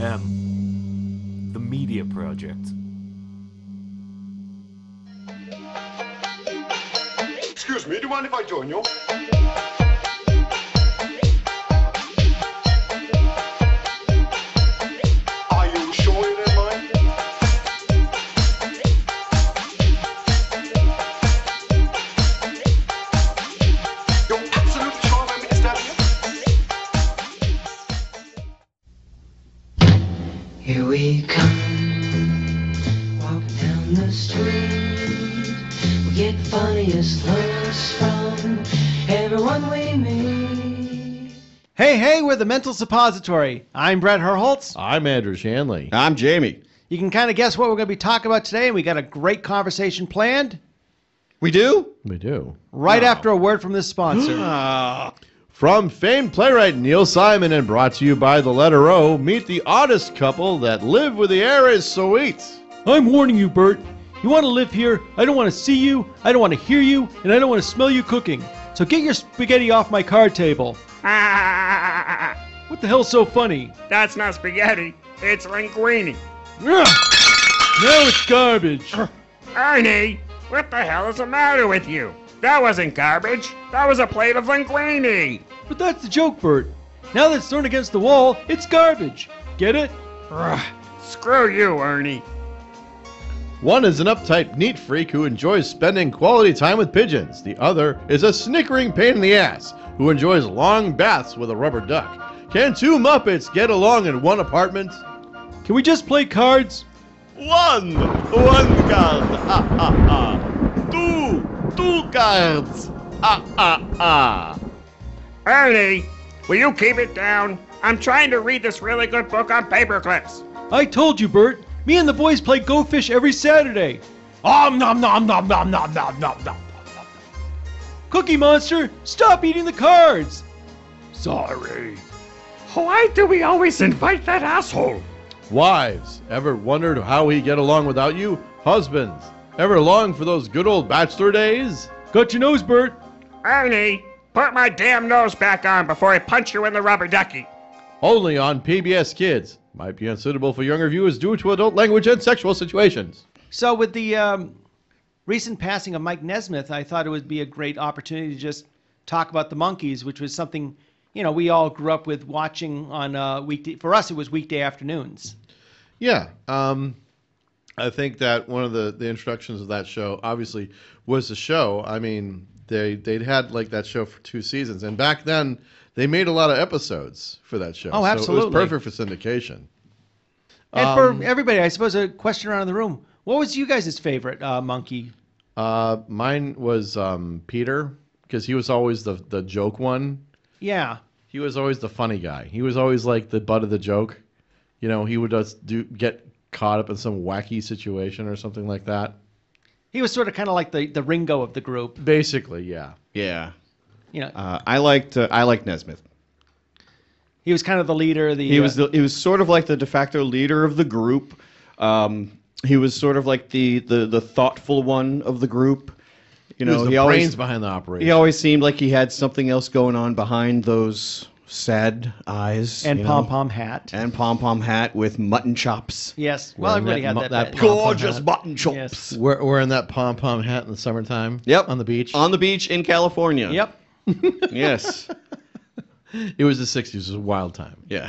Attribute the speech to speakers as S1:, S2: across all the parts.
S1: The Media Project.
S2: Excuse me, do you mind if I join you? Are you sure you don't mind? You're absolutely sure I'm disturb you?
S3: Here we come, walking down the street. We get funniest looks from everyone we meet.
S4: Hey, we're the Mental Suppository. I'm Brett Herholtz.
S5: I'm Andrew Shanley.
S6: I'm Jamie.
S4: You can kind of guess what we're going to be talking about today, and we got a great conversation planned
S6: We do?
S5: We do.
S4: right after a word from this sponsor.
S5: From famed playwright Neil Simon and brought to you by the letter O, meet the oddest couple that live where the air is sweet.
S4: I'm warning you, Bert. You want to live here? I don't want to see you, I don't want to hear you, and I don't want to smell you cooking. So get your spaghetti off my card table. What the hell's so funny?
S7: That's not spaghetti. It's linguine.
S4: Ugh. Now it's garbage.
S7: Ernie, what the hell is the matter with you? That wasn't garbage. That was a plate of linguine.
S4: But that's the joke, Bert. Now that it's thrown against the wall, it's garbage. Get it?
S7: Screw you, Ernie.
S5: One is an uptight, neat freak who enjoys spending quality time with pigeons. The other is a snickering pain in the ass who enjoys long baths with a rubber duck. Can two Muppets get along in one apartment?
S4: Can we just play cards?
S5: One card. Two cards.
S7: Ernie, will you keep it down? I'm trying to read this really good book on paperclips.
S4: I told you, Bert. Me and the boys play Go Fish every Saturday. Nom nom nom nom nom nom nom nom nom. Cookie Monster, stop eating the cards.
S7: Sorry. Why do we always invite that asshole?
S5: Wives, ever wondered how we get along without you? Husbands, ever long for those good old bachelor days?
S4: Got your nose, Bert?
S7: Ernie, put my damn nose back on before I punch you in the rubber ducky.
S5: Only on PBS Kids. Might be unsuitable for younger viewers due to adult language and sexual situations.
S4: So with the recent passing of Mike Nesmith, I thought it would be a great opportunity to just talk about the Monkees, which was something, we all grew up with watching on weekday. For us, it was weekday afternoons.
S5: Yeah. I think that one of the introductions of that show, obviously, was the show. I mean, they'd had like that show for 2 seasons. And back then, they made a lot of episodes for that show.
S4: Oh, absolutely.
S5: So it was perfect for syndication.
S4: And for everybody, I suppose a question around the room. What was you guys' favorite Monkee?
S5: Mine was Peter, because he was always the joke one.
S4: Yeah.
S5: He was always the funny guy. He was always like the butt of the joke. He would just get caught up in some wacky situation or something like that.
S4: He was sort of kind of like the Ringo of the group.
S5: Basically, yeah.
S6: Yeah.
S4: You know,
S6: I liked Nesmith.
S4: he was kind of the leader.
S6: He was sort of like the de facto leader of the group. He was sort of like the thoughtful one of the group.
S5: He was the brains behind the operation.
S6: He always seemed like he had something else going on behind those sad eyes.
S4: And pom-pom hat.
S6: And pom-pom hat with mutton chops.
S4: Yes. Well, everybody had that.
S6: Gorgeous mutton chops.
S4: Yes.
S5: Wearing that pom-pom hat in the summertime.
S6: Yep.
S5: On the beach.
S6: On the beach in California.
S4: Yep.
S6: Yes.
S5: It was the 60s. It was a wild time.
S6: Yeah.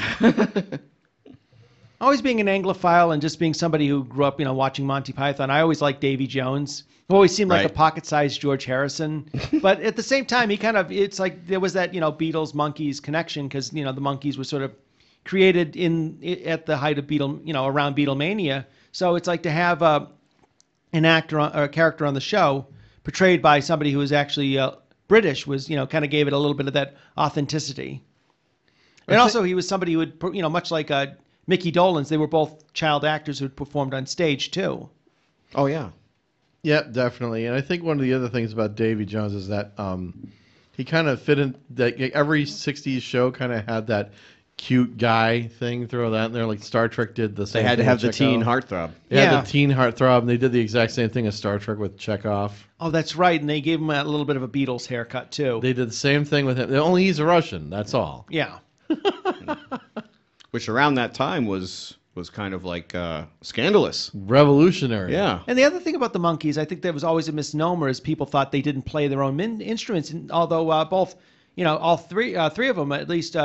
S4: Always being an Anglophile and just being somebody who grew up, watching Monty Python, I always liked Davy Jones. Who always seemed like a pocket-sized George Harrison. But at the same time, it's like there was that, Beatles, Monkees connection because, the Monkees were sort of created at the height of around Beatlemania. So it's like to have an actor or a character on the show portrayed by somebody who was actually British was, kind of gave it a little bit of that authenticity. And also he was somebody who would, much like Mickey Dolenz, they were both child actors who had performed on stage too.
S6: Oh, yeah.
S5: Yep, definitely. And I think one of the other things about Davy Jones is that he kind of fit in that every 60s show kind of had that cute guy thing. Throw that in there, like Star Trek did the same.
S6: They had to have the
S5: Chekhov.
S6: teen heartthrob.
S5: They had the teen heartthrob, and they did the exact same thing as Star Trek with Chekhov.
S4: Oh, that's right. And they gave him a little bit of a Beatles haircut too.
S5: They did the same thing with him. Only he's a Russian. That's all.
S4: Yeah.
S6: which around that time was kind of like scandalous.
S5: Revolutionary.
S6: Yeah.
S4: And the other thing about the Monkees, I think there was always a misnomer, is people thought they didn't play their own instruments. And although both, all three of them, at least,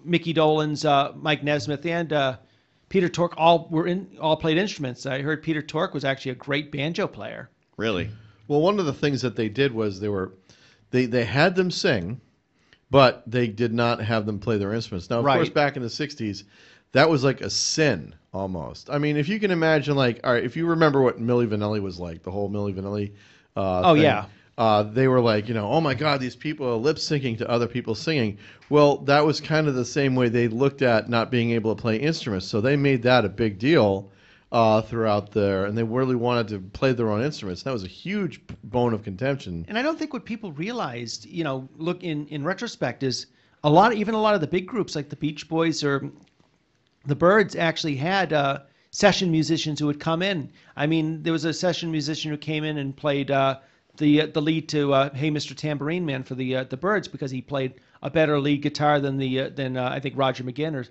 S4: Mickey Dolenz, Mike Nesmith, and Peter Tork all played instruments. I heard Peter Tork was actually a great banjo player.
S6: Really?
S5: Well, one of the things that they did was they had them sing, but they did not have them play their instruments. Now, of course, back in the 60s, that was like a sin almost. I mean, if you can imagine, all right, if you remember what Milli Vanilli was like, the whole Milli Vanilli thing,
S4: yeah.
S5: they were like, oh my God, these people are lip syncing to other people singing. Well, that was kind of the same way they looked at not being able to play instruments. So they made that a big deal throughout there, and they really wanted to play their own instruments. That was a huge bone of contention.
S4: And I don't think what people realized, look in retrospect, is a lot of the big groups like the Beach Boys or the Byrds actually had session musicians who would come in. I mean, there was a session musician who came in and played the lead to "Hey Mr. Tambourine Man" for the Byrds, because he played a better lead guitar than I think Roger McGuinn or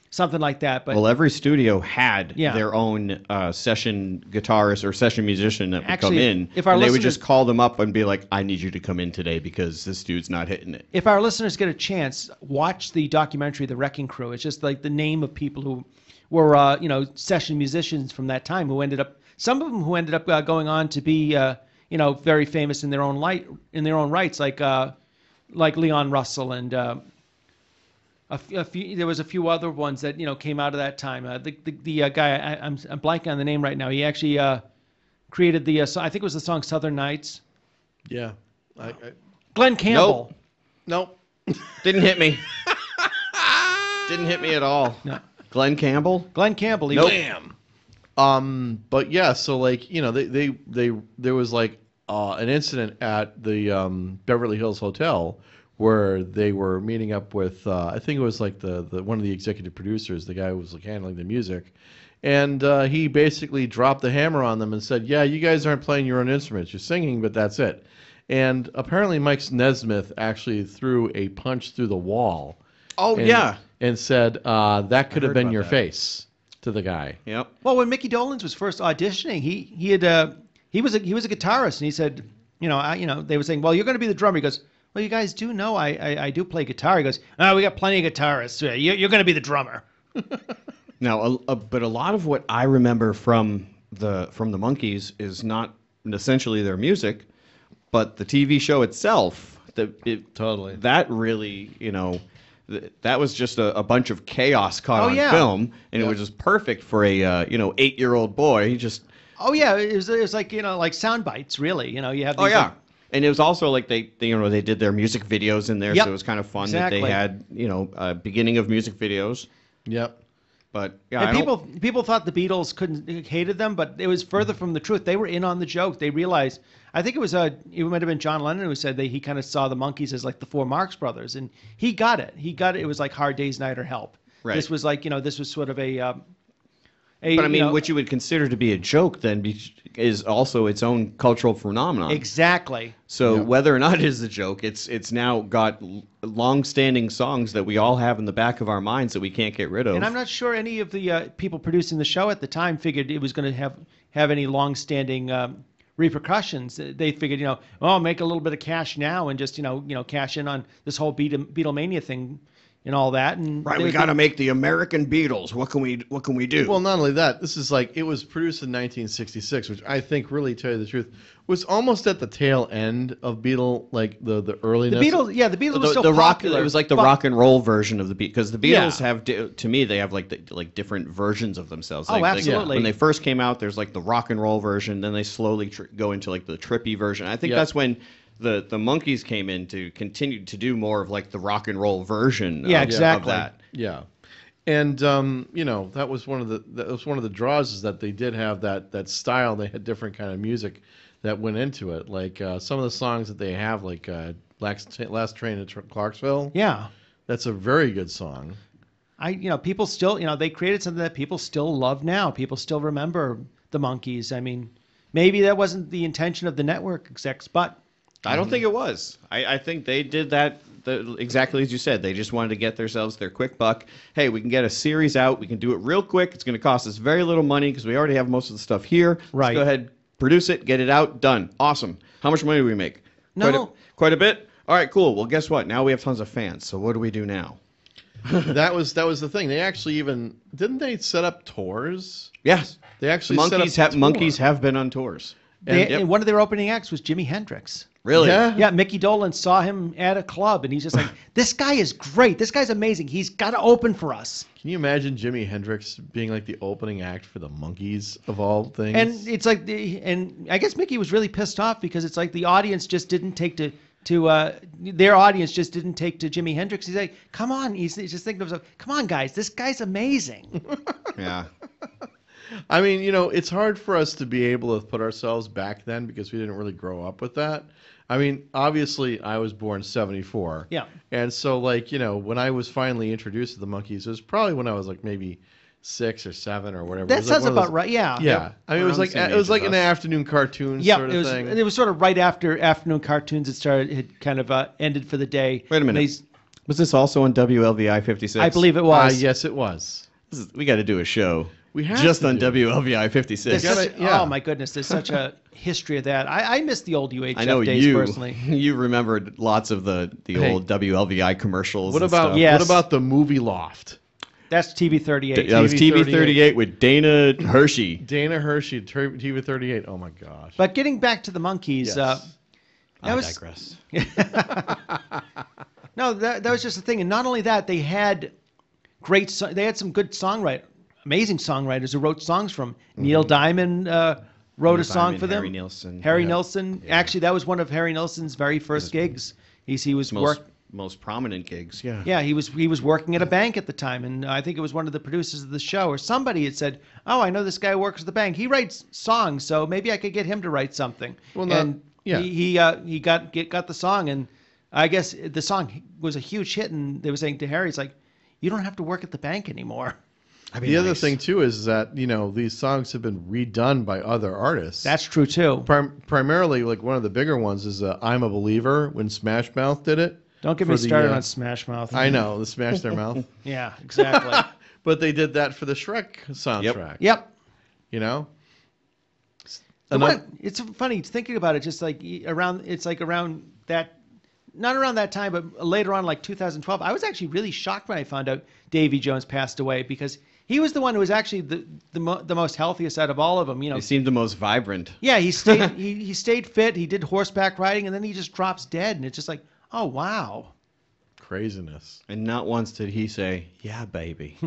S4: something like that. But
S6: every studio had their own session guitarist or session musician that would come in, and they would just call them up and be like, "I need you to come in today because this dude's not hitting it."
S4: If our listeners get a chance, watch the documentary "The Wrecking Crew." It's just like the name of people who were session musicians from that time, some of them ended up going on to be very famous in their own rights, like Leon Russell and there was a few other ones that came out of that time. The guy, I'm blanking on the name right now. He actually created the I think it was the song "Southern Nights."
S5: Yeah,
S4: Glenn Campbell.
S6: Nope. Didn't hit me. Didn't hit me at all.
S4: No.
S6: Glenn Campbell.
S5: Nope. But yeah, so there was an incident at the Beverly Hills Hotel where they were meeting up with I think it was like the one of the executive producers, the guy who was handling the music, and he basically dropped the hammer on them and said, "Yeah, you guys aren't playing your own instruments. You're singing, but that's it." And apparently, Mike Nesmith actually threw a punch through the wall.
S6: Oh, yeah.
S5: And said, that could have been your face to the guy.
S6: Yep.
S4: Well, when Mickey Dolenz was first auditioning, he was a guitarist, and he said, they were saying, "Well, you're going to be the drummer." He goes, "Well, you guys do know I do play guitar." He goes, "Oh, we got plenty of guitarists. You're going to be the drummer."
S6: Now, but a lot of what I remember from the Monkees is not essentially their music, but the TV show itself.
S5: Totally.
S6: That really, that was just a bunch of chaos caught on film, and it was just perfect for a 8-year-old boy. He just.
S4: Oh yeah, it was like sound bites, really. You have. These
S6: and it was also like they did their music videos in there,
S4: Yep.
S6: so it was kind of fun
S4: Exactly.
S6: that they had beginning of music videos.
S5: Yep.
S6: But
S4: and people thought the Beatles hated them, but it was further from the truth. They were in on the joke. They realized. I think it might have been John Lennon who said that he kind of saw the Monkees as like the four Marx Brothers, and he got it. It was like Hard Day's Night or Help.
S6: Right.
S4: This was this was sort of a.
S6: But I mean, what you would consider to be a joke then is also its own cultural phenomenon.
S4: Exactly.
S6: So whether or not it is a joke, it's now got long-standing songs that we all have in the back of our minds that we can't get rid of.
S4: And I'm not sure any of the people producing the show at the time figured it was going to have any long-standing repercussions. They figured, make a little bit of cash now and just cash in on this whole Beatlemania thing. And all that, and
S6: right, we got to make the American Beatles. What can we do?
S5: Well, not only that, this is it was produced in 1966, which I think, really, to tell you the truth, was almost at the tail end of Beatle, the earliness.
S4: The Beatles were still popular.
S6: It was like the rock and roll version of the Beatles, because the Beatles have, to me, they have different versions of themselves.
S4: Absolutely.
S6: When they first came out, there's the rock and roll version, then they slowly go into the trippy version. I think that's when. The Monkees came in to continue to do more of the rock and roll version.
S4: Exactly.
S6: Of that.
S5: Yeah, and that was one of the draws, is that they did have that style. They had different kind of music that went into it. Some of the songs that they have, Last Train to Clarksville.
S4: Yeah,
S5: that's a very good song.
S4: People still, they created something that people still love now. People still remember the Monkees. I mean, maybe that wasn't the intention of the network execs, but
S6: I don't think it was. I think they did that exactly as you said. They just wanted to get themselves their quick buck. Hey, we can get a series out. We can do it real quick. It's going to cost us very little money because we already have most of the stuff here.
S4: Right.
S6: Let's go ahead, produce it, get it out, done. Awesome. How much money do we make? Quite a bit? All right, cool. Well, guess what? Now we have tons of fans. So what do we do now?
S5: that was the thing. They actually didn't they set up tours?
S6: Yes.
S5: They actually
S6: Monkees have been on tours.
S4: And one of their opening acts was Jimi Hendrix.
S6: Really?
S4: Yeah, Mickey Dolenz saw him at a club, and he's just like, this guy is great. This guy's amazing. He's got to open for us.
S5: Can you imagine Jimi Hendrix being like the opening act for the Monkees of all things?
S4: And it's like, and I guess Mickey was really pissed off because it's like the audience just didn't take to their audience just didn't take to Jimi Hendrix. He's like, come on. He's just thinking to himself, come on, guys. This guy's amazing.
S6: Yeah.
S5: I mean, it's hard for us to be able to put ourselves back then because we didn't really grow up with that. I mean, obviously, I was born 1974.
S4: Yeah.
S5: And so, when I was finally introduced to the Monkees, it was probably when I was maybe 6 or 7 or whatever.
S4: That sounds about right. Yeah.
S5: Yeah. I mean, it was like an afternoon cartoon sort of thing.
S4: It was sort of right after afternoon cartoons had kind of ended for the day.
S6: Wait a minute. Was this also on WLVI 56?
S4: I believe it was.
S5: Yes, it was.
S6: We got to do a show.
S5: We have
S6: just on WLVI 56.
S4: Oh my goodness, there's such a history of that. I miss the old UHF days personally.
S6: You remembered lots of the old WLVI commercials.
S5: What about the movie Loft?
S4: That's TV38.
S6: That was TV38 with Dana Hershey.
S5: TV38. Oh my gosh.
S4: But getting back to the Monkees,
S6: I digress.
S4: No, that was just the thing, and not only that, they had they had some good amazing songwriters who wrote songs from. Neil Diamond wrote a song for them.
S6: Harry Nilsson.
S4: Harry Nilsson. Yeah. Actually, that was one of Harry Nilsson's very first gigs. He was
S6: most prominent gigs. Yeah.
S4: Yeah, he was working at a bank at the time, and I think it was one of the producers of the show or somebody had said, "Oh, I know this guy who works at the bank. He writes songs, so maybe I could get him to write something." Well, he got the song, and I guess the song was a huge hit, and they were saying to Harry, "It's like, you don't have to work at the bank anymore."
S5: The other thing too is that these songs have been redone by other artists.
S4: That's true too.
S5: Primarily, one of the bigger ones is "I'm a Believer" when Smash Mouth did it.
S4: Don't get me started on Smash Mouth.
S5: I know, the Smash Their Mouth.
S4: Yeah, exactly.
S5: But they did that for the Shrek soundtrack.
S4: Yep.
S5: It's
S4: funny thinking about it. Just around that. Not around that time, but later on, 2012. I was actually really shocked when I found out Davy Jones passed away because he was the one who was actually the most healthiest out of all of them.
S6: He seemed the most vibrant.
S4: Yeah, he stayed he stayed fit. He did horseback riding, and then he just drops dead, and it's just like, oh wow,
S5: craziness.
S6: And not once did he say, "Yeah, baby."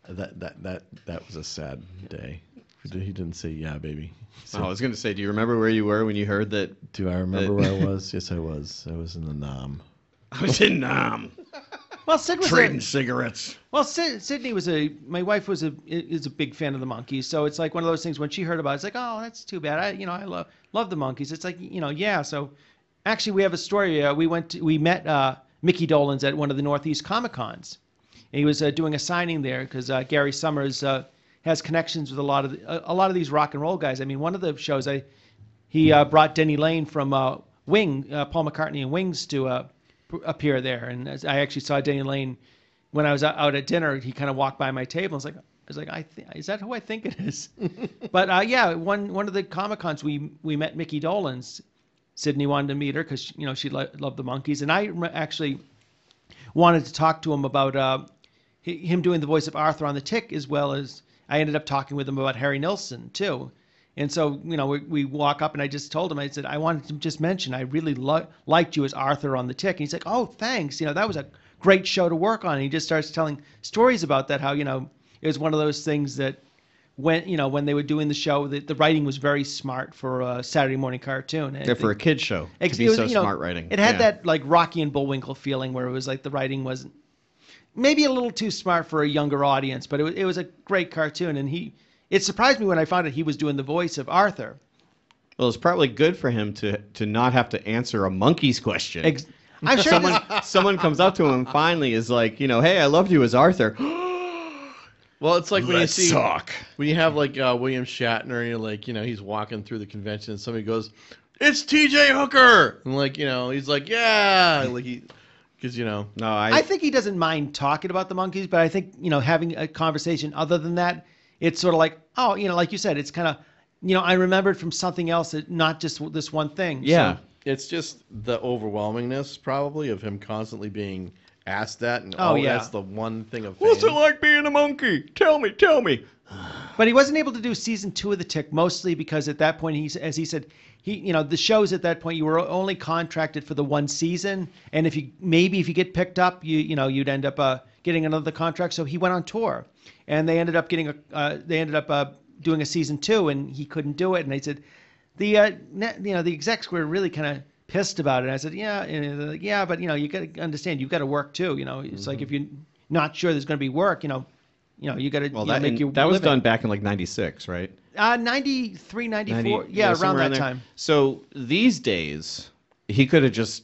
S5: That was a sad day. He didn't say, "Yeah, baby."
S6: I was going to say, do you remember where you were when you heard that?
S5: Do I remember where I was? Yes, I was. I was in the Nam.
S6: I was in Nam.
S4: Well, Sid was
S6: trading cigarettes.
S4: Well, Sydney my wife is a big fan of the Monkees, so it's like one of those things when she heard about it, it's like, oh, that's too bad. I love the Monkees. It's like, yeah. So actually, we have a story. We met Mickey Dolenz at one of the Northeast Comic Cons. And he was doing a signing there because Gary Summers has connections with a lot of these rock and roll guys. I mean, one of the shows he brought Denny Lane from Paul McCartney and Wings to appear there, and I actually saw Denny Lane when I was out at dinner. He kind of walked by my table. I was like, is that who I think it is? But one of the Comic Cons we met Mickey Dolenz. Sydney wanted to meet her because she loved the Monkees, and I actually wanted to talk to him about him doing the voice of Arthur on the Tick, as well as I ended up talking with him about Harry Nilsson too. And so, we walk up and I just told him, I said, I wanted to just mention, I really liked you as Arthur on the Tick. And he's like, oh, thanks. That was a great show to work on. And he just starts telling stories about that, how, it was one of those things that when they were doing the show, the writing was very smart for a Saturday morning cartoon.
S6: Yeah, for a kid's show. To be so smart writing.
S4: It had that Rocky and Bullwinkle feeling where it was like the writing wasn't maybe a little too smart for a younger audience, but it was a great cartoon, and it surprised me when I found out he was doing the voice of Arthur.
S6: Well, it's probably good for him to not have to answer a Monkees question.
S4: I'm sure
S6: someone comes up to him and finally is like, hey, I loved you as Arthur.
S5: Well, it's like when
S6: Let's
S5: you see
S6: talk.
S5: when you have like William Shatner, and you're like, he's walking through the convention, and somebody goes, "It's T.J. Hooker," and like, he's like, "Yeah," like because
S6: No,
S4: I think he doesn't mind talking about the Monkees, but I think having a conversation other than that, it's sort of like, oh, like you said, it's kind of, I remembered from something else, not just this one thing.
S6: Yeah.
S4: So,
S5: it's just the overwhelmingness probably of him constantly being asked that, and
S4: yeah.
S5: that's the one thing of
S6: What's it
S5: fame.
S6: like being a monkey? Tell me.
S4: but he wasn't able to do season 2 of the Tick, mostly because at that point, as he said, the shows at that point, you were only contracted for the one season, and if you get picked up, you'd end up getting another contract. So he went on tour, and they ended up doing a season 2, and he couldn't do it. And they said the execs were really kind of pissed about it. And I said, yeah, and they're like, yeah, but you got to understand, you've got to work too. It's like if you're not sure there's going to be work, you got to make your
S6: that was
S4: living.
S6: done back in like 96, right?
S4: 93, 94, around
S6: somewhere
S4: that
S6: in there.
S4: time.
S6: So these days, he could have just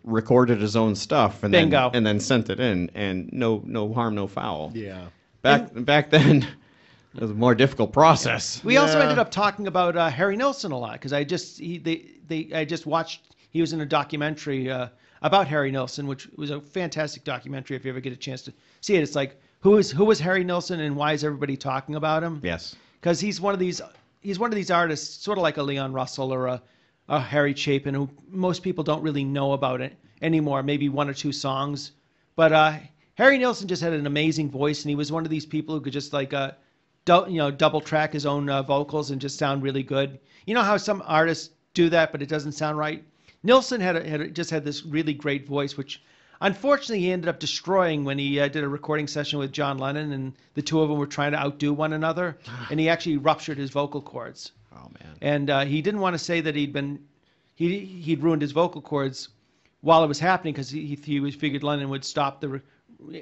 S6: recorded his own stuff and
S4: Bingo.
S6: then sent it in, and no harm, no foul.
S5: Yeah.
S6: Back then, it was a more difficult process.
S4: We also ended up talking about Harry Nilsson a lot because I just watched. He was in a documentary about Harry Nilsson, which was a fantastic documentary. If you ever get a chance to see it, it's like who was Harry Nilsson and why is everybody talking about him?
S6: Yes.
S4: Because he's one of these artists, sort of like a Leon Russell or a Harry Chapin, who most people don't really know about it anymore. Maybe one or two songs, but Harry Nilsson just had an amazing voice, and he was one of these people who could just like double track his own vocals and just sound really good. You know how some artists do that, but it doesn't sound right. Nilsson just had this really great voice, which unfortunately he ended up destroying when he did a recording session with John Lennon, and the two of them were trying to outdo one another, and he actually ruptured his vocal cords.
S6: Oh man.
S4: And he didn't want to say that he'd ruined his vocal cords while it was happening because he figured Lennon would stop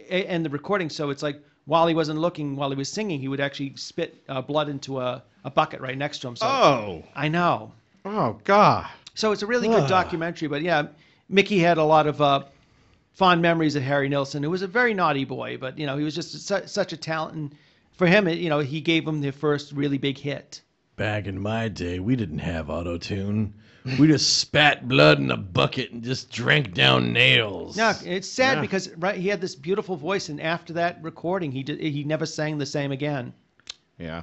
S4: end the recording. So it's like while he wasn't looking, while he was singing, he would actually spit blood into a bucket right next to him. So
S6: Oh.
S4: I know.
S6: Oh God.
S4: So it's a really good documentary. But yeah, Mickey had a lot of fond memories of Harry Nilsson, who was a very naughty boy, but he was just such a talent. And for him, he gave him the first really big hit.
S5: Back in my day, we didn't have auto-tune. We just spat blood in a bucket and just drank down nails.
S4: No, it's sad because he had this beautiful voice, and after that recording, he never sang the same again.
S6: Yeah.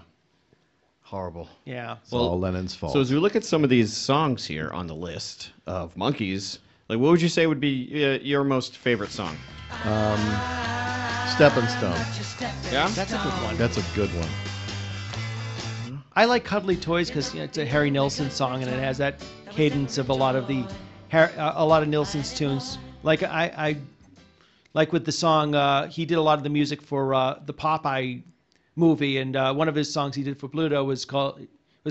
S6: Horrible.
S4: Yeah.
S5: It's all Lennon's fault.
S6: So as we look at some of these songs here on the list of Monkees, like what would you say would be your most favorite song?
S5: Stepping Stone.
S6: Yeah.
S4: That's a good one.
S5: That's a good one.
S4: I like Cuddly Toys because it's a Harry Nilsson song, and it has that cadence of a lot of Nilsson's tunes. Like like with the song, he did a lot of the music for the Popeye movie, and one of his songs he did for Bluto was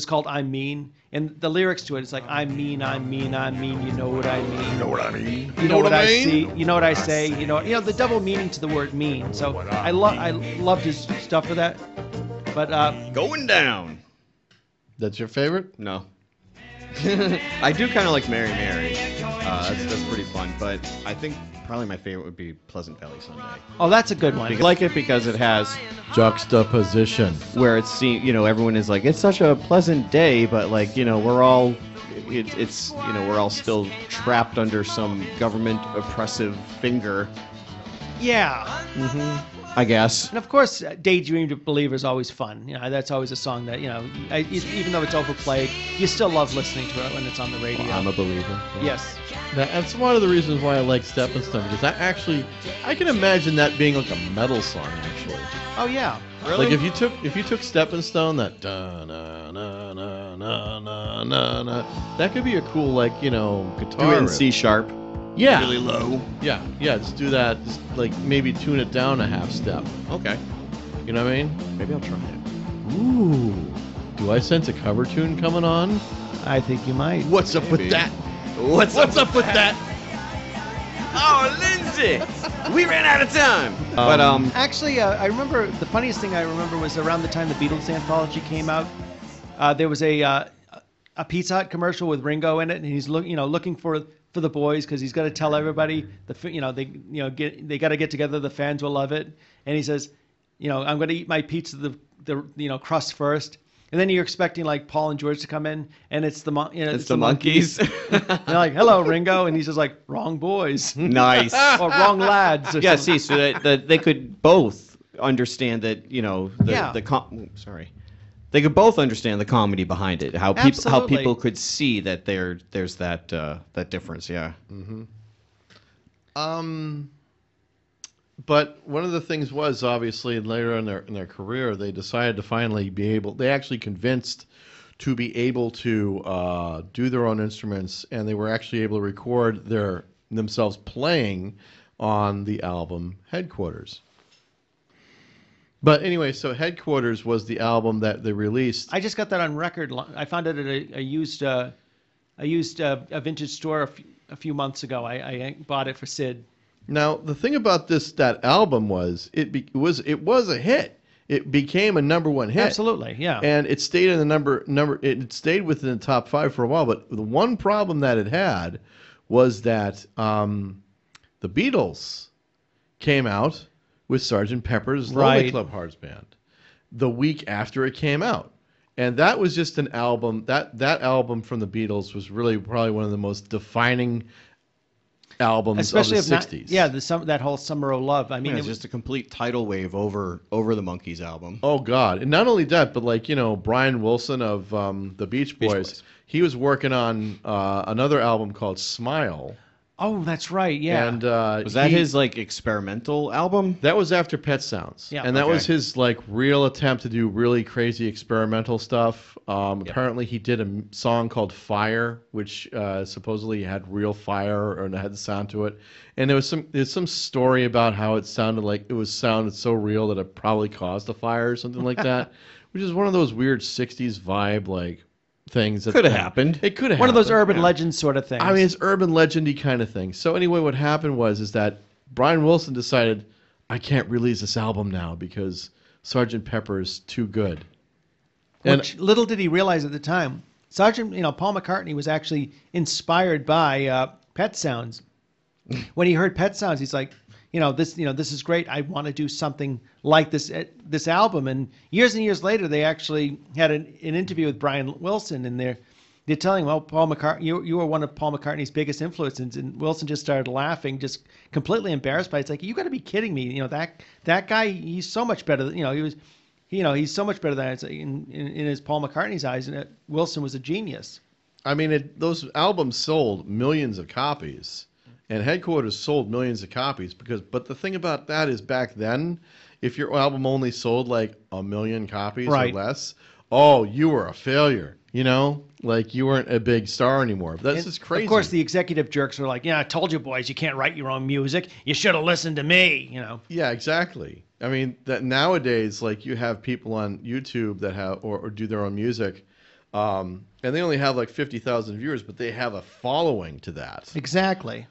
S4: called "I'm Mean," and the lyrics to it, it's like "I'm mean, I'm mean, I'm mean. You know what I mean? You know what I mean? You know what I see? You know what I say? You know the double meaning to the word mean." So I loved his stuff for that. But
S6: Going down.
S5: That's your favorite?
S6: No. I do kind of like Mary Mary. That's pretty fun, but I think probably my favorite would be Pleasant Valley Sunday.
S4: oh, that's a good one.
S6: I like it because it has
S5: Juxtaposition.
S6: where it's everyone is like it's such a pleasant day, but like we're all we're all still trapped under some government oppressive finger,
S4: Yeah.
S6: I guess.
S4: And of course, Daydream to Believer is always fun. That's always a song that, even though it's overplayed, you still love listening to it when it's on the radio.
S6: I'm a believer.
S4: Yes.
S5: That's one of the reasons why I like Stepping Stone, because I can imagine that being like a metal song, actually.
S4: Oh, yeah.
S6: Really?
S5: Like if you took Stepping Stone, that da na na na na na na na, that could be a cool guitar.
S6: Do it in
S5: riff.
S6: C sharp.
S5: Yeah.
S6: Really low.
S5: Yeah, just do that. Just maybe tune it down a half step.
S6: Okay.
S5: You know what I mean?
S6: Maybe I'll try it.
S5: Ooh. Do I sense a cover tune coming on?
S4: I think you might.
S5: What's up with
S6: Maybe.
S5: that?
S6: What's
S5: up with that?
S6: Oh, Lindsay! We ran out of time. But
S4: Actually, I remember the funniest thing I remember was around the time the Beatles anthology came out. There was a Pizza Hut commercial with Ringo in it, and he's looking for the boys because he's got to tell everybody they got to get together. The fans will love it, and he says, I'm going to eat my pizza the crust first. And then you're expecting like Paul and George to come in, and it's the
S6: Monkees.
S4: They're like, "Hello, Ringo," and he's just like, "Wrong boys."
S6: Nice.
S4: Or wrong lads. Or
S6: Yeah,
S4: something.
S6: see, so that they could both understand that, they could both understand the comedy behind it. How
S4: Absolutely.
S6: people could see that there's that difference. Yeah.
S5: But one of the things was, obviously, later in their career, they decided to finally they actually convinced to be able to do their own instruments, and they were actually able to record themselves playing on the album Headquarters. But anyway, so Headquarters was the album that they released.
S4: I just got that on record. I found it at a used a vintage store a few months ago. I bought it for Sid.
S5: Now, the thing about that album was it was a hit. It became a number one hit.
S4: Absolutely, yeah.
S5: And it stayed in the it stayed within the top 5 for a while, but the one problem that it had was that the Beatles came out with Sgt. Pepper's Lonely Club Hearts Band the week after it came out. And that was just an album, that album from the Beatles was really probably one of the most defining albums
S4: Especially
S5: of the 60s.
S4: that whole Summer of Love. I mean,
S6: It's just a complete tidal wave over the Monkees album.
S5: Oh, God. And not only that, but like, Brian Wilson of the Beach Boys, he was working on another album called Smile.
S4: Oh, that's right, yeah.
S5: And
S6: was that his like experimental album?
S5: That was after Pet Sounds.
S4: Yeah.
S5: And that was his like real attempt to do really crazy experimental stuff. Apparently he did a song called Fire, which supposedly had real fire and had the sound to it. And there's some story about how it sounded so real that it probably caused a fire or something like that, which is one of those weird 60s vibe like things that
S6: could have happened.
S5: It could have
S4: One
S5: happened.
S4: of those urban legends sort of things.
S5: I mean, it's urban legendy kind of thing. So anyway, what happened is that Brian Wilson decided, I can't release this album now because Sgt. Pepper is too good.
S4: Which little did he realize at the time, Paul McCartney was actually inspired by Pet Sounds. When he heard Pet Sounds, he's like, this is great. I want to do something like this album. And years later, they actually had an interview with Brian Wilson, and they're telling him, well, Paul McCartney, you were one of Paul McCartney's biggest influences. And Wilson just started laughing, just completely embarrassed by it. It's like, you got to be kidding me. That guy, he's so much better. He's so much better than in his Paul McCartney's eyes. And Wilson was a genius.
S5: I mean, those albums sold millions of copies. And Headquarters sold millions of copies but the thing about that is back then, if your album only sold like 1 million copies or less, you were a failure. Like you weren't a big star anymore. That's just crazy.
S4: Of course, the executive jerks were like, "Yeah, I told you boys, you can't write your own music. You should have listened to me."
S5: Yeah, exactly. I mean, that nowadays, like you have people on YouTube that have or do their own music, and they only have like 50,000 viewers, but they have a following to that.
S4: Exactly.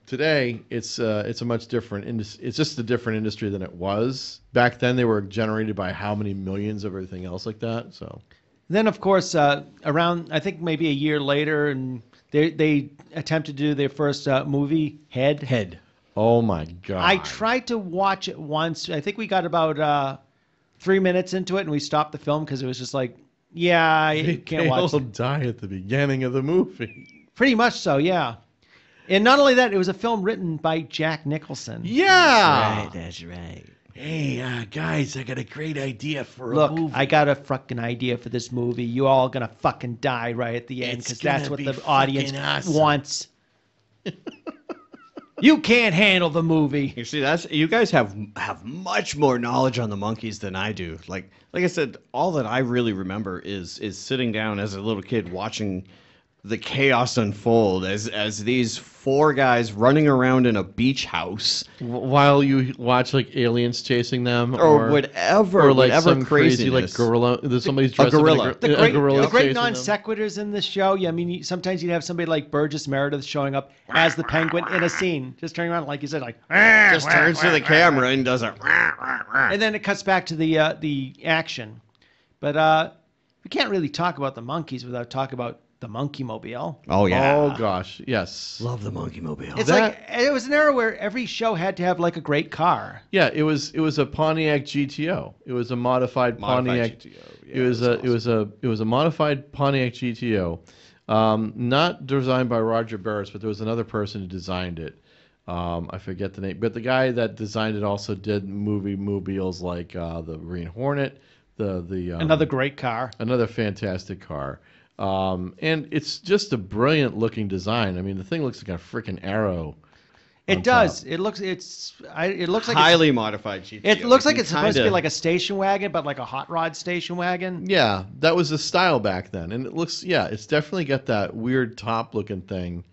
S5: Today, it's a much different it's just a different industry than it was. Back then, they were generated by how many millions of everything else like that. So
S4: then, of course, around I think maybe a year later, and they attempted to do their first movie, Head.
S5: Oh my God!
S4: I tried to watch it once. I think we got about 3 minutes into it, and we stopped the film because it was just like, you can't watch.
S5: They all die at the beginning of the movie.
S4: Pretty much so, yeah. And not only that, it was a film written by Jack Nicholson.
S5: Yeah.
S6: That's right.
S5: Hey, guys, I got a great idea for
S4: Look,
S5: a movie.
S4: I got a fucking idea for this movie. You all gonna fucking die right at the end because that's what the audience wants. You can't handle the movie.
S6: You see, you guys have much more knowledge on the Monkees than I do. Like I said, all that I really remember is sitting down as a little kid watching the chaos unfold as these 4 guys running around in a beach house
S5: while you watch like aliens chasing them
S6: or whatever,
S5: or like
S6: whatever
S5: some crazy like gorilla. There's somebody's dressed
S6: a gorilla.
S5: Up a gorilla.
S4: The great non sequiturs in the show. Yeah, I mean, sometimes you'd have somebody like Burgess Meredith showing up as the penguin in a scene, just turning around like you said, like
S6: just turns to the camera and does it,
S4: and then it cuts back to the action. But we can't really talk about the Monkees without talking about the Monkey Mobile.
S6: Oh yeah.
S5: Oh gosh, yes.
S6: Love the Monkey Mobile.
S4: It's like it was an era where every show had to have like a great car.
S5: Yeah, it was a Pontiac GTO. It was a modified Pontiac
S6: GTO. Yeah,
S5: it was a modified Pontiac GTO. Not designed by Roger Barris, but there was another person who designed it. I forget the name, but the guy that designed it also did movie mobiles like the Green Hornet,
S4: Another great car.
S5: another fantastic car. And it's just a brilliant looking design. I mean, the thing looks like a freaking arrow.
S4: It does. It looks like
S6: highly modified GTO.
S4: it looks like it's supposed to be
S6: Kinda-
S4: like a station wagon, but like a hot rod station wagon.
S5: Yeah, that was the style back then, and it looks. Yeah, it's definitely got that weird top looking thing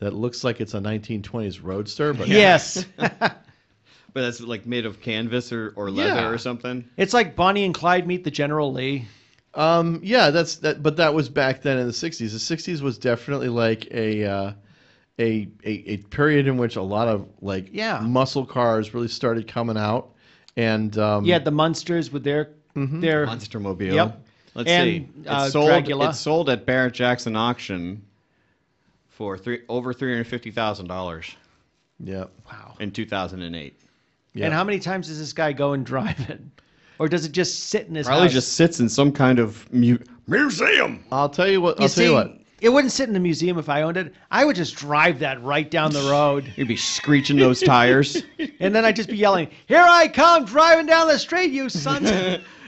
S5: that looks like it's a 1920s Roadster. But
S4: Yes.
S6: But that's like made of canvas or leather
S5: Yeah.
S6: or something.
S4: It's like Bonnie and Clyde meet the General Lee.
S5: Yeah, that's that. But that was back then in the 60s. The 60s was definitely like a period in which a lot of like muscle cars really started coming out, and
S4: You had the Munsters with their
S6: Monster Mobile.
S4: Yep.
S6: Let's
S4: And,
S6: see.
S4: Dragula.
S6: It sold at Barrett Jackson auction for over $350,000
S5: yeah,
S4: wow.
S6: in 2008.
S5: yeah.
S4: And how many times does this guy go and drive it, or does it just sit in his
S6: Probably
S4: house?
S6: just sits in some kind of museum.
S5: I'll tell you what.
S4: You
S5: I'll tell you
S4: see,
S5: what.
S4: it wouldn't sit in a museum if I owned it. I would just drive that right down the road,
S6: You'd be screeching those tires.
S4: and then I'd just be yelling, "Here I come, driving down the street, you sons!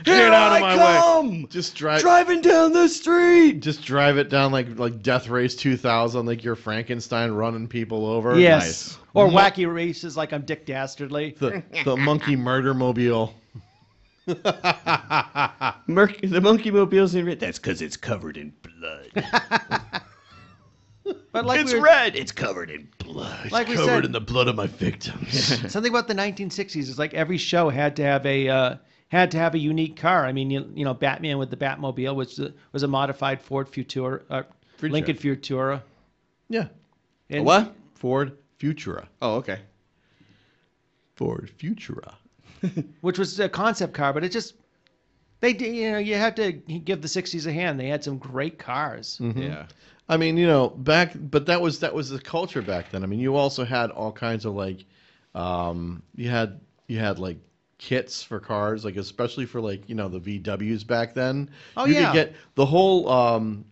S6: Get out of my way!
S5: Just drive.
S6: Driving down the street.
S5: Just drive it down like Death Race 2000, like you're Frankenstein running people over.
S4: Yes,
S6: Nice.
S4: or wacky races like I'm Dick Dastardly.
S5: The monkey murder mobile.
S6: The Monkey Mobile's in red. That's because it's covered in blood.
S4: But like
S6: It's
S4: we were,
S6: red. It's covered in blood.
S4: like we said,
S5: the blood of my victims.
S4: something about the 1960s is like every show had to have a unique car. I mean, you know, Batman with the Batmobile, which was a modified Ford Futura, Lincoln Futura.
S5: Yeah.
S4: And
S6: What?
S5: Ford Futura.
S6: Oh, okay.
S5: Ford Futura.
S4: Which was a concept car, but it just you have to give the 60s a hand. They had some great cars.
S6: Yeah.
S5: I mean, but that was the culture back then. I mean, you also had all kinds of like, you had like kits for cars, like especially for like the VWs back then.
S4: Oh,
S5: you
S4: yeah.
S5: could get the whole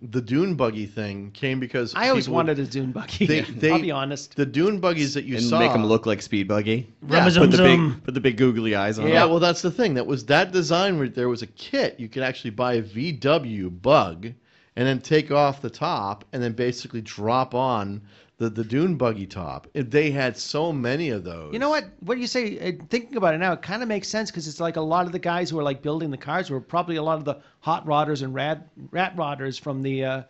S5: the dune buggy thing came because
S4: I always
S5: people-
S4: wanted a dune buggy. I'll be honest.
S5: The dune buggies that you
S6: And
S5: saw
S6: make them look like Speed Buggy.
S5: Yeah,
S6: Put the big googly eyes on.
S5: Yeah,
S6: them.
S5: well, that's the thing. That was that design where there was a kit. You could actually buy a VW bug and then take off the top and then basically drop on the dune buggy top. They had so many of those.
S4: You know what? What do you say? Thinking about it now, it kind of makes sense because it's like a lot of the guys who are like building the cars were probably a lot of the hot rodders and rat rodders from the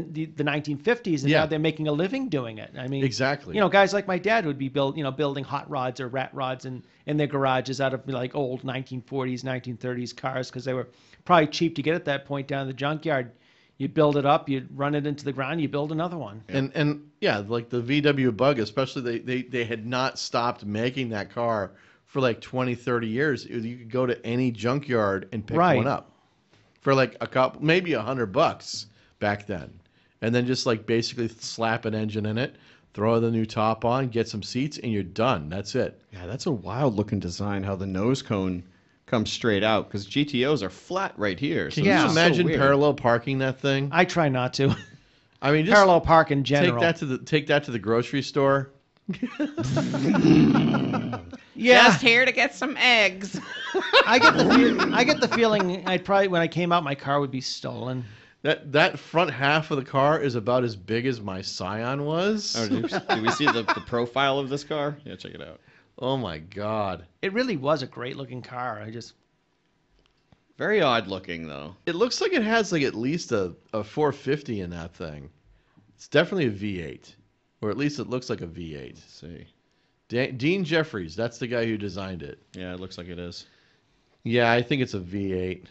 S4: 1950s, and
S5: Yeah.
S4: now they're making a living doing it. I mean,
S5: Exactly.
S4: Guys like my dad would be building hot rods or rat rods in their garages out of like old 1940s, 1930s cars because they were probably cheap to get at that point down in the junkyard. You build it up, you run it into the ground, you build another one.
S5: And yeah, like the VW bug, especially they had not stopped making that car for like 20, 30 years. You could go to any junkyard and pick
S4: Right.
S5: one up for like a couple, maybe $100 back then. And then just like basically slap an engine in it, throw the new top on, get some seats, and you're done. That's it.
S6: Yeah, that's a wild looking design. How the nose cone comes straight out because GTOs are flat right here. So
S5: Can
S6: it's
S5: you
S6: just so
S5: imagine
S6: weird.
S5: parallel parking that thing?
S4: I try not to.
S5: I mean, just
S4: Parallel park in general.
S5: take that to the grocery store.
S4: Yeah,
S8: here to get some eggs.
S4: I get the feeling I'd probably when I came out my car would be stolen.
S5: That front half of the car is about as big as my Scion was.
S6: Oh, do we see the profile of this car? Yeah, check it out.
S5: Oh my God.
S4: It really was a great looking car.
S6: Very odd looking though.
S5: It looks like it has like at least a 450 in that thing. It's definitely a V8. Or at least it looks like a V8.
S6: Let's see.
S5: Dean Jeffries, that's the guy who designed it.
S6: Yeah, it looks like it is.
S5: Yeah, I think it's a V8.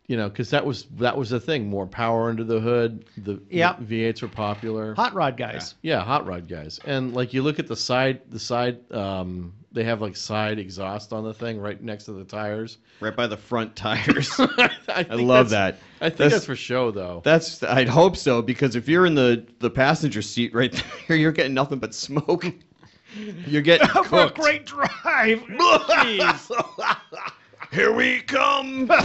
S5: Because that was the thing. More power under the hood. The
S4: Yep.
S5: V8s were popular.
S4: Hot rod guys.
S5: Yeah, hot rod guys. And like you look at the side, they they have like side exhaust on the thing right next to the tires.
S6: Right by the front tires.
S5: I
S6: love that.
S5: I think that's for show, though.
S6: I'd hope so, because if you're in the passenger seat right there, you're getting nothing but smoke. You're getting cooked.
S7: For a great drive. Jeez. Here we come to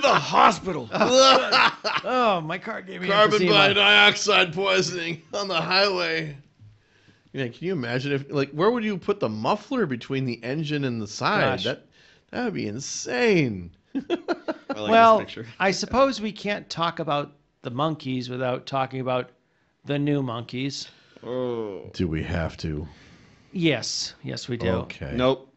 S7: the hospital.
S4: Oh, my car gave me
S5: Carbon
S4: emphysema.
S5: dioxide poisoning on the highway. Yeah, can you imagine if, like, where would you put the muffler between the engine and the side?
S4: Gosh.
S5: That would be insane.
S4: Well, I suppose we can't talk about the Monkees without talking about the new Monkees.
S6: Oh.
S5: Do we have to?
S4: Yes, we do.
S5: Okay.
S6: Nope.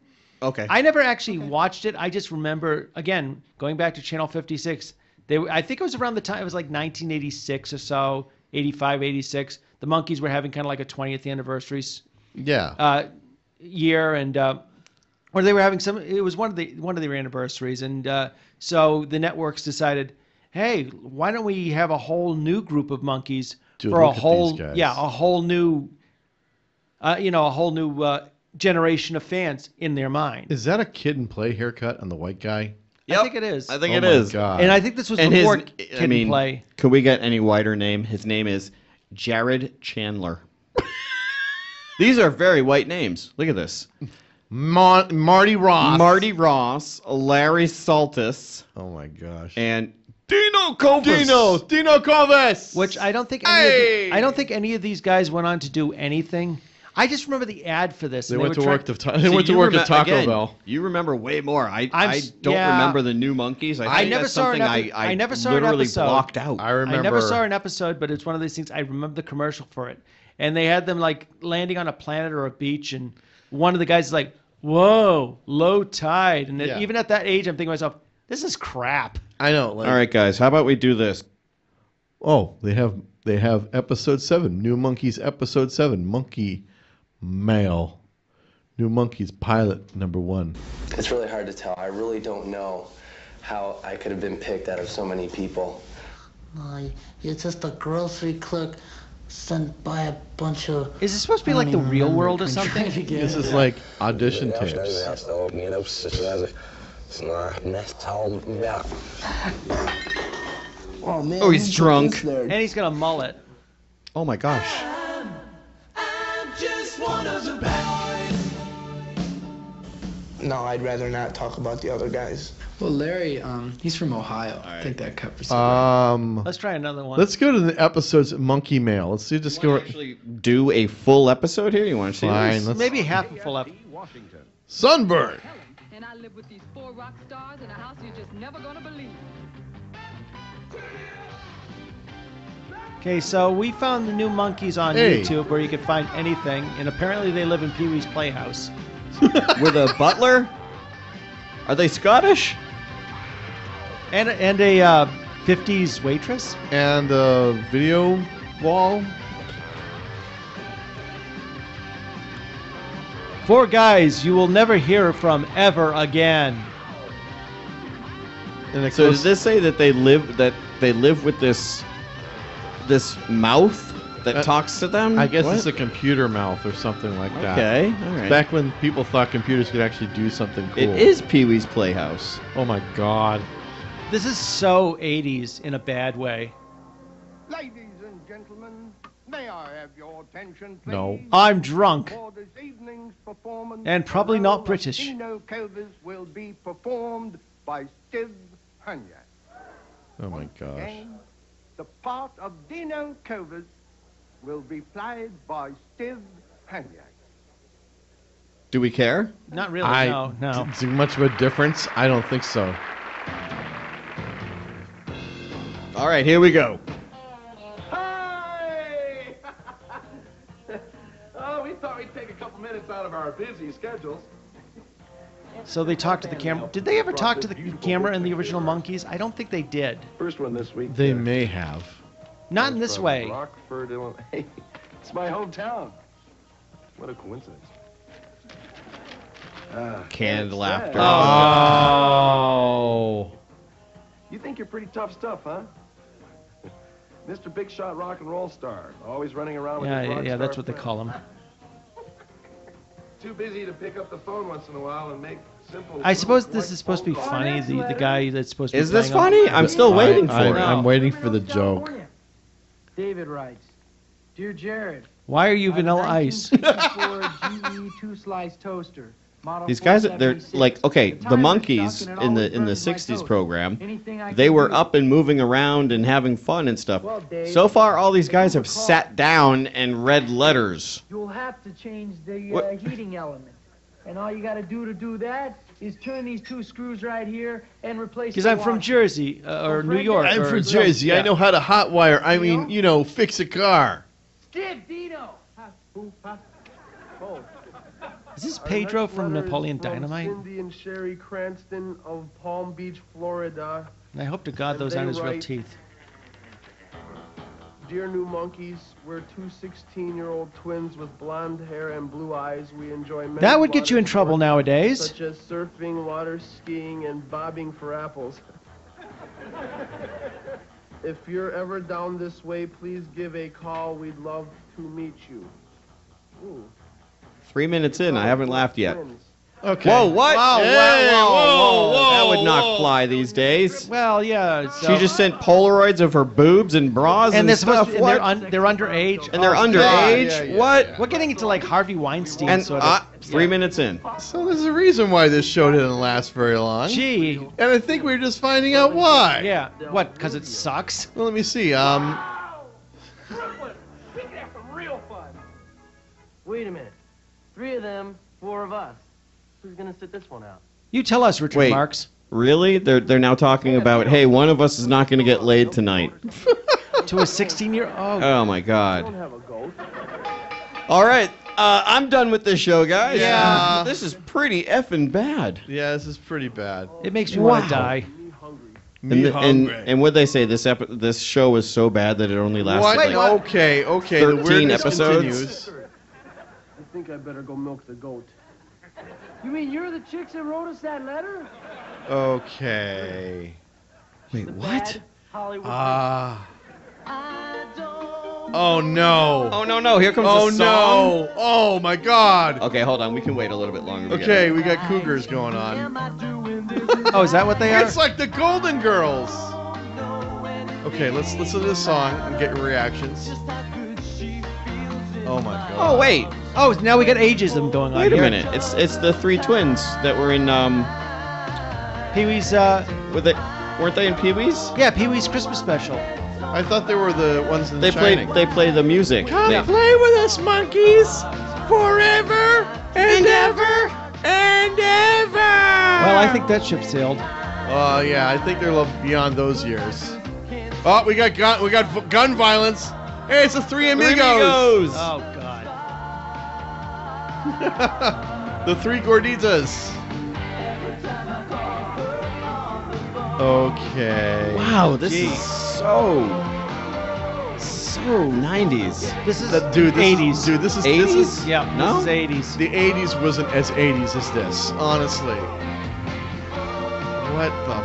S6: Okay.
S4: I never actually watched it. I just remember, again, going back to Channel 56, I think it was around the time, it was like 1986 or so, 85, 86. The Monkees were having kind of like a 20th anniversary year, and or they were having it was one of their anniversaries, and so the networks decided, hey, why don't we have a whole new group of Monkees for a whole new generation of fans in their mind.
S5: Is that a Kid and Play haircut on the white guy?
S6: Yep.
S4: I think it is.
S6: I think
S5: Oh
S6: it
S5: my
S6: is.
S5: God.
S4: And I think this was before Kid and Play.
S6: Could we get any wider name? His name is Jared Chandler. These are very white names. Look at this.
S5: Marty Ross.
S6: Marty Ross, Larry Saltis,
S5: Oh my gosh.
S6: and Dino Kovas.
S5: Dino Kovas.
S4: Which I don't think any of these guys went on to do anything. I just remember the ad for this.
S5: They
S4: and
S5: went to
S4: were
S5: work.
S4: trying-
S5: They went to work at Taco
S6: again,
S5: Bell.
S6: You remember way more. I
S4: s-
S6: don't
S4: yeah.
S6: remember the new Monkees. I think
S4: never
S6: that's
S4: saw an
S6: something
S4: I never saw an
S6: literally
S4: episode.
S6: blocked out.
S5: I remember.
S4: I never saw an episode, but it's one of these things. I remember the commercial for it, and they had them like landing on a planet or a beach, and one of the guys is like, "Whoa, low tide," and
S5: Yeah.
S4: even at that age, I'm thinking to myself, "This is crap."
S5: I know. Like,
S6: All right, guys. How about we do this?
S5: Oh, they have episode 7, New Monkees episode 7, Monkey Mail. New Monkees pilot number 1.
S8: It's really hard to tell. I really don't know how I could have been picked out of so many people.
S9: You're just a grocery clerk sent by a bunch of...
S4: Is this supposed to be like the real world or something?
S5: This is like audition tapes.
S9: Oh, man.
S6: Oh, he's drunk.
S4: And he's got a mullet.
S6: Oh my gosh.
S8: No, I'd rather not talk about the other guys.
S10: Well, Larry, he's from Ohio. I think that covers it.
S4: Let's try another one.
S5: Let's go to the episode's Monkey Mail. Let's see. Just go.
S6: Actually, do a full episode here. You want to see
S5: Fine.
S6: this?
S5: Let's
S4: Maybe half a full episode.
S5: Sunburn.
S11: And I live with these 4 rock stars in a house you're just never gonna believe.
S4: Okay, so we found the new Monkees on
S5: Hey.
S4: YouTube where you can find anything, and apparently they live in Pee Wee's Playhouse.
S6: With a butler? Are they Scottish?
S4: And a 50s waitress?
S5: And a video wall.
S4: 4 guys you will never hear from ever again.
S5: And it
S6: So
S5: goes,
S6: does this say that they live with this mouth that talks to them?
S5: I guess
S6: What?
S5: it's a computer mouth or something like that.
S6: Okay, all right.
S5: Back when people thought computers could actually do something cool.
S6: It is Pee Wee's Playhouse.
S5: Oh my God.
S4: This is so 80s in a bad way.
S2: Ladies and gentlemen, may I have your attention, please?
S5: No.
S4: I'm drunk.
S2: For this evening's performance,
S4: And probably
S2: the
S4: not
S2: role of
S4: British.
S2: Dino Kovas will be performed by Steve Hanyak.
S5: Oh my gosh.
S2: Again, the part of Dino Kovas will be played by Steve Hanyak.
S6: Do we care?
S4: Not really, no.
S5: Is there much of a difference? I don't think so.
S6: All right, here we go.
S12: Hey! Oh, we thought we'd take a couple minutes out of our busy schedules.
S4: So they talked to the camera. Did they ever talk to the camera in the original Monkees? I don't think they did.
S12: First one this week.
S5: They may have.
S4: Not in this
S12: from
S4: way.
S12: Rockford, Illinois. Hey, it's my hometown. What a coincidence.
S6: Canned
S12: it's
S6: laughter.
S12: sad.
S5: Oh.
S12: You think you're pretty tough stuff, huh? Mr. Big Shot Rock and Roll Star, always running around with his rock
S4: Yeah,
S12: star
S4: that's what they
S12: friends.
S4: call him.
S12: too busy to pick up the phone once in a while and make simple.
S4: I suppose this is supposed to be funny. The guy that's supposed to be.
S6: Is this
S4: playing
S6: funny? I'm still waiting for it.
S5: I'm waiting for the joke.
S13: David writes, Dear Jared.
S4: Why are you Vanilla Ice?
S13: 1964 GE two-slice toaster.
S6: These guys, they're like, okay, the Monkees in the 60s program, they were up and moving around and having fun and stuff. So far, all these guys have sat down and read letters.
S13: You'll have to change the heating element. And all you got to do that is turn these two screws right here and replace
S4: Because I'm from Jersey or New York.
S5: I'm from Jersey. I know how to hotwire. I mean, fix a car.
S13: Skip, Dino!
S2: Oh.
S4: Is this Pedro from Napoleon Dynamite?
S2: Cindy and Sherry Cranston of Palm Beach, Florida.
S4: And I hope to God those aren't his real teeth.
S2: Dear new Monkees, we're two 16-year-old twins with blonde hair and blue eyes. We enjoy many
S4: That would get you in
S2: water
S4: trouble
S2: sports,
S4: nowadays.
S2: such as surfing, water skiing, and bobbing for apples. If you're ever down this way, please give a call. We'd love to meet you. Ooh.
S6: 3 minutes in, I haven't laughed yet.
S5: Okay.
S6: Whoa, what?
S5: Wow,
S6: Hey,
S5: whoa.
S6: That would not fly these days.
S4: Well, yeah. So,
S6: She just sent Polaroids of her boobs and bras and
S4: they're
S6: stuff.
S4: supposed to, they're underage.
S6: And they're underage? What?
S4: We're getting into like Harvey Weinstein
S6: And
S4: sort of.
S6: 3 minutes in.
S5: So there's a reason why this show didn't last very long.
S4: Gee.
S5: And I think we're just finding out why.
S4: Yeah. What? Because it sucks?
S5: Well, let me see.
S13: Brooklyn! We can have some real fun.
S8: Wait a minute. 3 of them, 4 of us. Who's gonna sit this one out?
S4: You tell us, Richard
S6: Wait.
S4: Marks.
S6: Really? They're now talking about, hey, one of us is not going to get laid tonight.
S4: To a 16-year-old.
S6: Oh, my
S2: Don't
S6: God.
S2: have a goat.
S6: All right. I'm done with this show, guys.
S5: Yeah.
S6: This is pretty effing bad.
S5: Yeah, this is pretty bad.
S4: It makes me want to die.
S6: And what they say, this show was so bad that it only lasted
S5: What?
S6: like
S5: Okay.
S6: 13
S5: The weirdness
S6: episodes.
S5: continues.
S2: I think I better go milk the goat.
S13: You mean you're the chicks that wrote us that letter?
S5: Okay.
S6: Wait, what?
S13: Hollywood.
S5: Oh no.
S6: Oh, no. Here comes
S5: Oh
S6: the song.
S5: no. Oh my God.
S6: Okay, hold on. We can wait a little bit longer.
S5: Okay, we got cougars going on.
S4: Oh, is that what they are?
S5: It's like the Golden Girls. Okay, let's listen to this song and get your reactions. Oh my God.
S6: Oh, wait.
S4: Oh, now we got ageism going on
S6: Wait a
S4: here.
S6: minute. It's the 3 twins that were in
S4: Pee-wee's,
S6: weren't they in Pee-wee's?
S4: yeah, Pee-wee's Christmas special.
S5: I thought they were the ones in
S6: They
S5: Shining.
S6: play the music.
S5: Come
S6: They-
S5: play with us, monkeys, forever and ever and ever.
S4: Well, I think that ship sailed.
S5: Oh yeah, I think they're beyond those years. Oh, we got gun violence. Hey, it's the Three Amigos.
S4: Oh, God.
S5: The Three Gorditas. Okay.
S6: Wow, this is so 90s.
S4: This is
S5: Dude,
S4: 80s.
S5: Dude, this is
S6: 80s?
S4: Yeah,
S6: No?
S4: this is 80s.
S5: The 80s wasn't as 80s as this, honestly. What the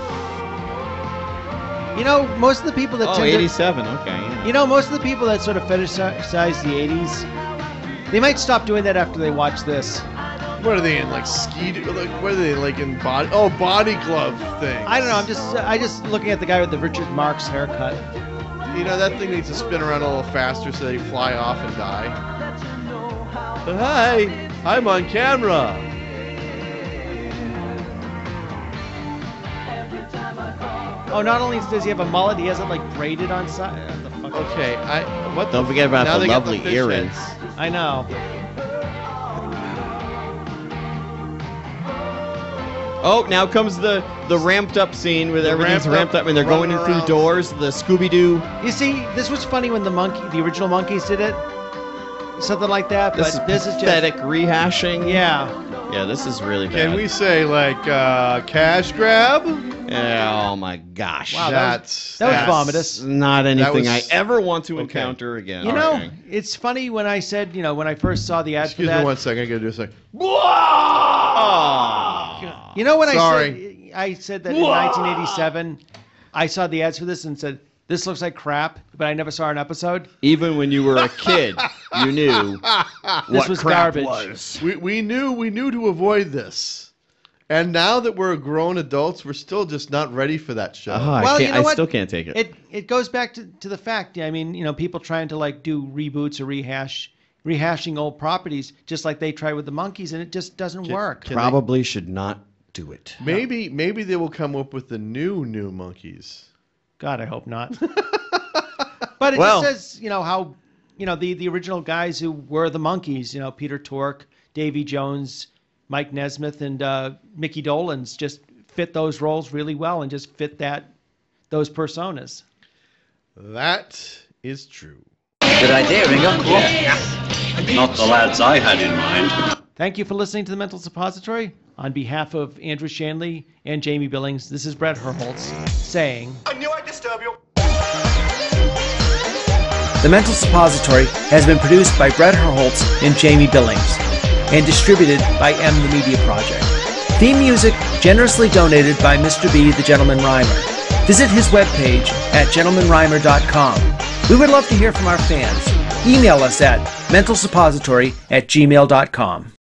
S4: You know, most of the people that
S6: Oh,
S4: tend
S6: 87. Okay. Yeah.
S4: You know, most of the people that sort of fetishize the 80s, they might stop doing that after they watch this.
S5: What are they in, like ski? Like, what are they like in body? Oh, body glove thing.
S4: I don't know. I just looking at the guy with the Richard Marx haircut.
S5: You know that thing needs to spin around a little faster so they fly off and die. Hi, I'm on camera.
S4: Oh, not only does he have a mullet, he has it like braided on side.
S5: Okay, what?
S6: Don't forget about
S5: now
S6: the
S5: they got
S6: lovely
S5: fish
S6: earrings.
S5: heads.
S4: I know.
S6: Oh, now comes the ramped up scene where everything's ramped up and they're going in through doors. The Scooby-Doo.
S4: You see, this was funny when the original Monkees did it. Something like that,
S6: This
S4: but
S6: is
S4: this is just
S6: pathetic rehashing.
S4: Yeah.
S6: Yeah, this is really bad.
S5: Can we say like cash grab?
S6: Yeah, oh my gosh.
S4: Wow, that was vomitous.
S6: Not anything
S5: was-
S6: I ever want to encounter again.
S4: You know,
S6: Okay.
S4: it's funny when I said, when I first saw the ad
S5: Excuse
S4: for that.
S5: me 1 second. I gotta do a second.
S4: You know when
S5: Sorry.
S4: I said that in 1987, I saw the ads for this and said, this looks like crap, but I never saw an episode.
S6: Even when you were a kid, you knew
S4: This was
S6: crap
S4: garbage.
S6: was.
S5: We knew to avoid this. And now that we're grown adults, we're still just not ready for that show.
S6: I still can't take it.
S4: It goes back to the fact, I mean, people trying to like do reboots or rehashing old properties, just like they tried with the Monkees, and it just doesn't work.
S6: Probably should not do it.
S5: Maybe they will come up with the new Monkees.
S4: God, I hope not. But it just says, how, the original guys who were the Monkees, Peter Tork, Davy Jones, Mike Nesmith, and Mickey Dolenz just fit those roles really well and just fit those personas.
S5: That is true.
S14: Good idea, Ringo. Yeah. Not the lads I had in mind.
S4: Thank you for listening to The Mental Suppository. On behalf of Andrew Shanley and Jamie Billings, this is Brett Herholtz saying...
S15: I knew I'd disturb you.
S16: The Mental Suppository has been produced by Brett Herholtz and Jamie Billings and distributed by M the Media Project. Theme music generously donated by Mr. B, the Gentleman Rhymer. Visit his webpage at gentlemanrhymer.com. We would love to hear from our fans. Email us at mentalsuppository@gmail.com.